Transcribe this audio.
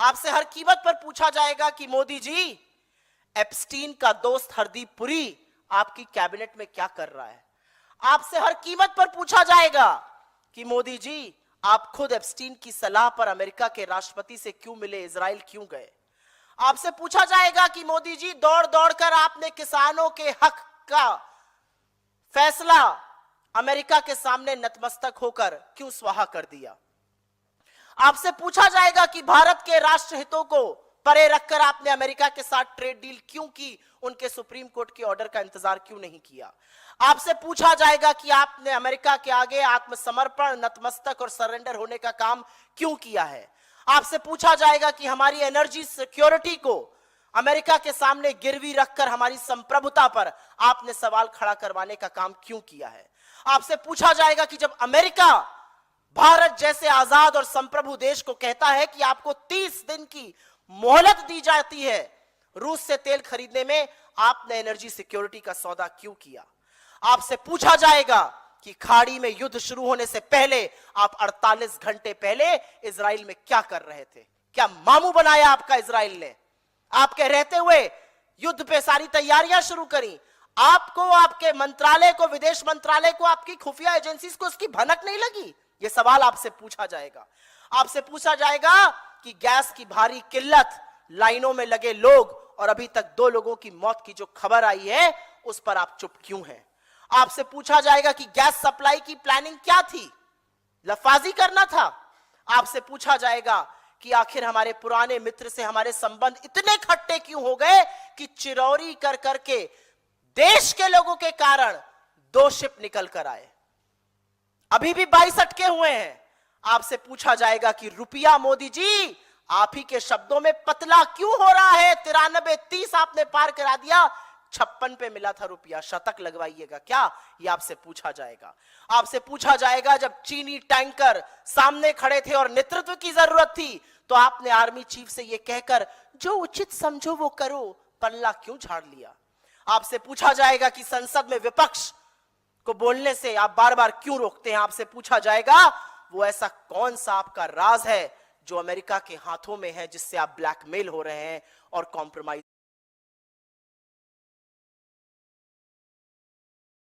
आपसे हर कीमत पर पूछा जाएगा कि मोदी जी, एप्स्टीन का दोस्त हरदीप पुरी आपकी कैबिनेट में क्या कर रहा है। आपसे हर कीमत पर पूछा जाएगा कि मोदी जी, आप खुद एप्स्टीन की सलाह पर अमेरिका के राष्ट्रपति से क्यों मिले, इजराइल क्यों गए। आपसे पूछा जाएगा कि मोदी जी, दौड़ दौड़कर आपने किसानों के हक का फैसला अमेरिका के सामने नतमस्तक होकर क्यों स्वाहा कर दिया। आपसे पूछा जाएगा कि भारत के राष्ट्र हितों को परे रखकर आपने अमेरिका के साथ ट्रेड डील क्यों की, उनके सुप्रीम कोर्ट के ऑर्डर का इंतजार क्यों नहीं किया। आपसे पूछा जाएगा कि आपने अमेरिका के आगे आत्मसमर्पण, नतमस्तक और सरेंडर होने का काम क्यों किया है। आपसे पूछा जाएगा कि हमारी एनर्जी सिक्योरिटी को अमेरिका के सामने गिरवी रखकर हमारी संप्रभुता पर आपने सवाल खड़ा करवाने का काम क्यों किया है। आपसे पूछा जाएगा कि जब अमेरिका भारत जैसे आजाद और संप्रभु देश को कहता है कि आपको 30 दिन की मोहलत दी जाती है रूस से तेल खरीदने में, आपने एनर्जी सिक्योरिटी का सौदा क्यों किया। आपसे पूछा जाएगा कि खाड़ी में युद्ध शुरू होने से पहले आप 48 घंटे पहले इजराइल में क्या कर रहे थे। क्या मामू बनाया आपका इजराइल ने। आपके रहते हुए युद्ध पे सारी तैयारियां शुरू करी। आपको, आपके मंत्रालय को, विदेश मंत्रालय को, आपकी खुफिया एजेंसीज को उसकी भनक नहीं लगी। यह सवाल आपसे पूछा जाएगा। आपसे पूछा जाएगा कि गैस की भारी किल्लत, लाइनों में लगे लोग और अभी तक 2 लोगों की मौत की जो खबर आई है उस पर आप चुप क्यों हैं। आपसे पूछा जाएगा कि गैस सप्लाई की प्लानिंग क्या थी, लफाजी करना था। आपसे पूछा जाएगा कि आखिर हमारे पुराने मित्र से हमारे संबंध इतने खट्टे क्यों हो गए कि चिरौरी कर करके देश के लोगों के कारण 2 शिप निकल कर आए, अभी भी 22 अटके हुए हैं। आपसे पूछा जाएगा कि रुपया मोदी जी, आप ही के शब्दों में पतला क्यों हो रहा है। 93-30 आपने पार करा दिया, 56 पे मिला था रुपया, शतक लगवाइएगा क्या, ये आपसे पूछा जाएगा। आपसे पूछा जाएगा जब चीनी टैंकर सामने खड़े थे और नेतृत्व की जरूरत थी तो आपने आर्मी चीफ से यह कहकर जो उचित समझो वो करो, पल्ला क्यों झाड़ लिया। आपसे पूछा जाएगा कि संसद में विपक्ष को बोलने से आप बार बार क्यों रोकते हैं। आपसे पूछा जाएगा वो ऐसा कौन सा आपका राज है जो अमेरिका के हाथों में है जिससे आप ब्लैकमेल हो रहे हैं और कॉम्प्रोमाइज